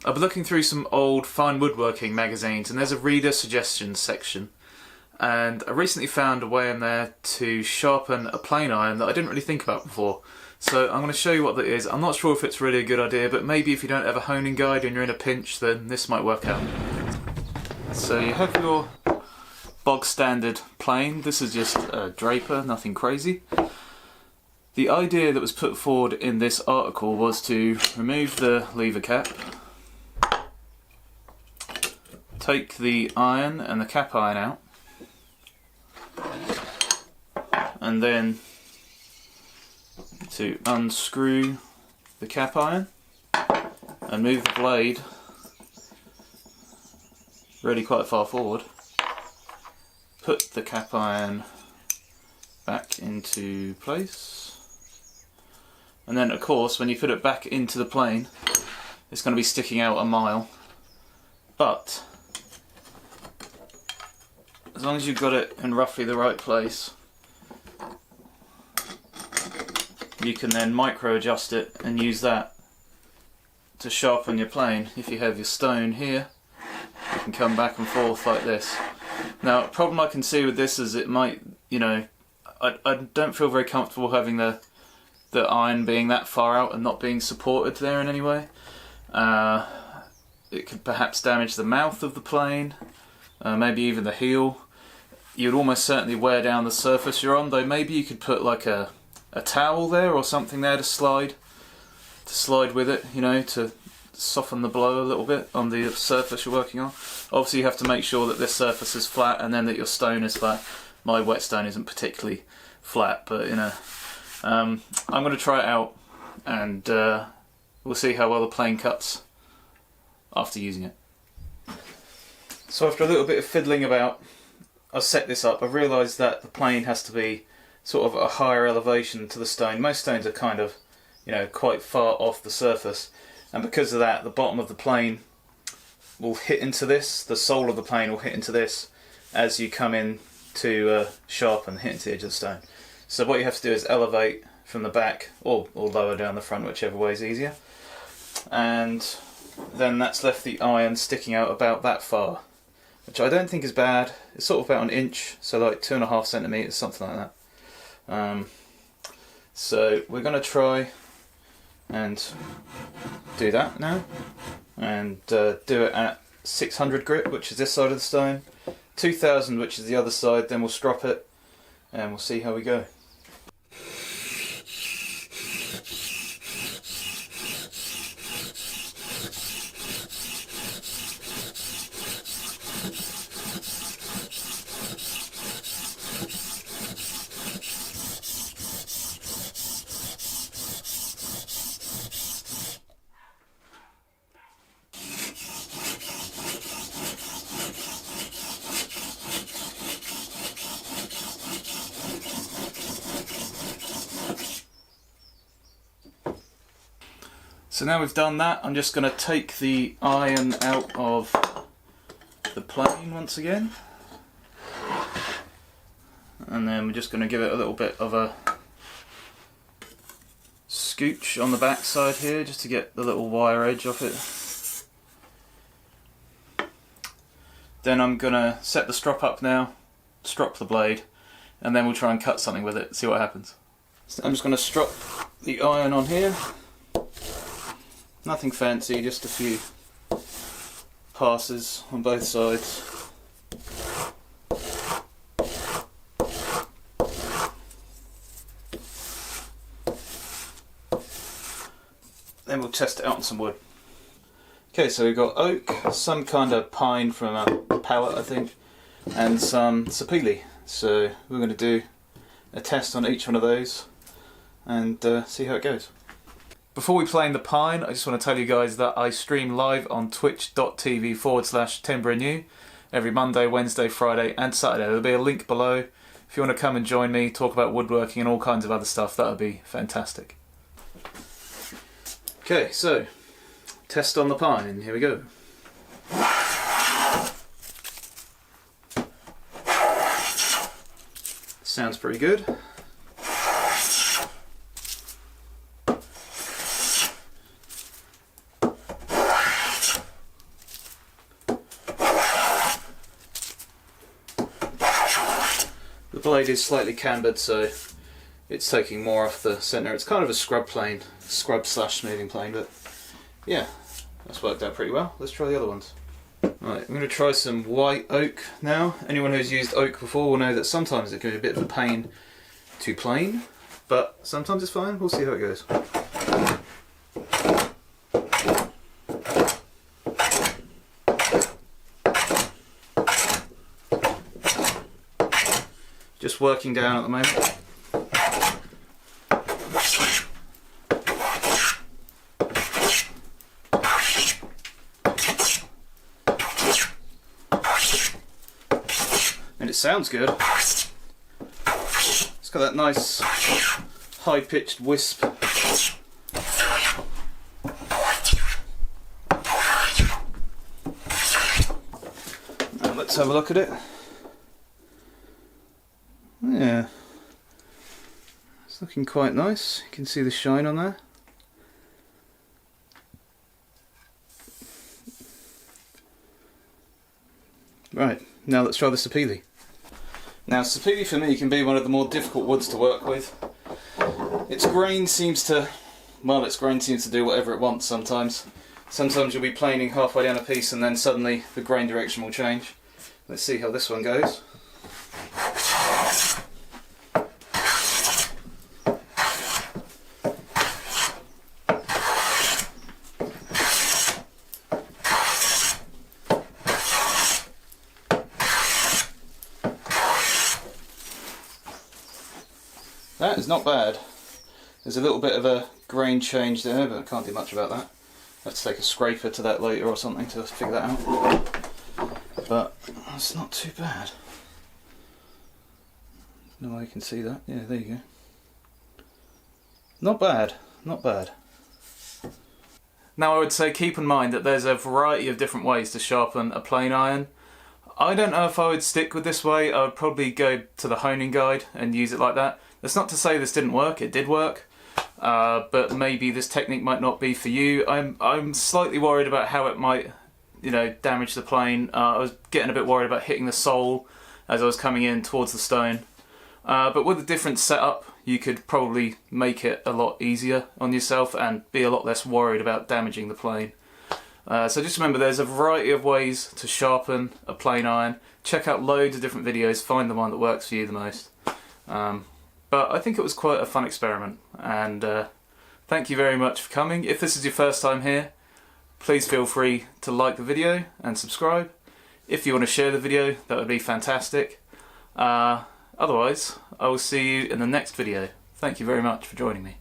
I've been looking through some old Fine Woodworking magazines and there's a reader suggestions section, and I recently found a way in there to sharpen a plane iron that I didn't really think about before. So I'm going to show you what that is. I'm not sure if it's really a good idea, but maybe if you don't have a honing guide and you're in a pinch, then this might work out. So you have your bog standard plane. This is just a draper, nothing crazy. The idea that was put forward in this article was to remove the lever cap, take the iron and the cap iron out, and then to unscrew the cap iron and move the blade really quite far forward, put the cap iron back into place, and then of course when you put it back into the plane it's going to be sticking out a mile, but as long as you've got it in roughly the right place, you can then micro adjust it and use that to sharpen your plane. If you have your stone here, you can come back and forth like this. Now, a problem I can see with this is it might, I don't feel very comfortable having the iron being that far out and not being supported there in any way. It could perhaps damage the mouth of the plane, maybe even the heel. You'd almost certainly wear down the surface you're on, though maybe you could put like a towel there or something there to slide with it, to soften the blow a little bit on the surface you're working on. Obviously you have to make sure that this surface is flat and then that your stone is flat. My whetstone isn't particularly flat, but I'm going to try it out, and we'll see how well the plane cuts after using it. So after a little bit of fiddling about, I've set this up. I've realised that the plane has to be sort of a higher elevation to the stone. Most stones are kind of, quite far off the surface, and because of that the bottom of the plane will hit into this, the sole of the plane will hit into this as you come in to sharpen, hit into the edge of the stone. So what you have to do is elevate from the back or lower down the front, whichever way is easier, and then that's left the iron sticking out about that far, which I don't think is bad. It's sort of about an inch, so like 2.5 centimetres, something like that. So we're going to try and do that now, and do it at 600 grit, which is this side of the stone, 2000, which is the other side. Then we'll strop it and we'll see how we go. So now we've done that, I'm just going to take the iron out of the plane once again, and then we're just going to give it a little bit of a scooch on the back side here just to get the little wire edge off it. Then I'm going to set the strop up now, strop the blade, and then we'll try and cut something with it, see what happens. So I'm just going to strop the iron on here. Nothing fancy, just a few passes on both sides. Then we'll test it out on some wood. Okay, so we've got oak, some kind of pine from a pallet I think, and some sapele. So we're going to do a test on each one of those and see how it goes. Before we plane the pine, I just want to tell you guys that I stream live on twitch.tv/timberandnew every Monday, Wednesday, Friday and Saturday. There'll be a link below. If you want to come and join me, talk about woodworking and all kinds of other stuff, that would be fantastic. Okay, so test on the pine, here we go. Sounds pretty good. The blade is slightly cambered, so it's taking more off the centre. It's kind of a scrub plane, scrub slash smoothing plane, but yeah, that's worked out pretty well. Let's try the other ones. Right, I'm going to try some white oak now. Anyone who's used oak before will know that sometimes it can be a bit of a pain to plane, but sometimes it's fine. We'll see how it goes. Just working down at the moment. And it sounds good. It's got that nice high-pitched wisp. Now let's have a look at it. Yeah, it's looking quite nice. You can see the shine on there. Right, now let's try the sapele. Now sapele for me can be one of the more difficult woods to work with. Its grain seems to do whatever it wants sometimes. Sometimes you'll be planing halfway down a piece and then suddenly the grain direction will change. Let's see how this one goes. That is not bad. There's a little bit of a grain change there, but I can't do much about that. I have to take a scraper to that later or something to figure that out. But that's not too bad. No way you can see that. Yeah, there you go. Not bad, not bad. Now I would say keep in mind that there's a variety of different ways to sharpen a plane iron. I don't know if I would stick with this way. I would probably go to the honing guide and use it like that. That's not to say this didn't work, it did work, but maybe this technique might not be for you. I'm slightly worried about how it might, damage the plane. I was getting a bit worried about hitting the sole as I was coming in towards the stone. But with a different setup, you could probably make it a lot easier on yourself and be a lot less worried about damaging the plane. So just remember, there's a variety of ways to sharpen a plane iron. Check out loads of different videos, find the one that works for you the most. But I think it was quite a fun experiment, and thank you very much for coming. If this is your first time here, please feel free to like the video and subscribe. If you want to share the video, that would be fantastic. Otherwise, I will see you in the next video. Thank you very much for joining me.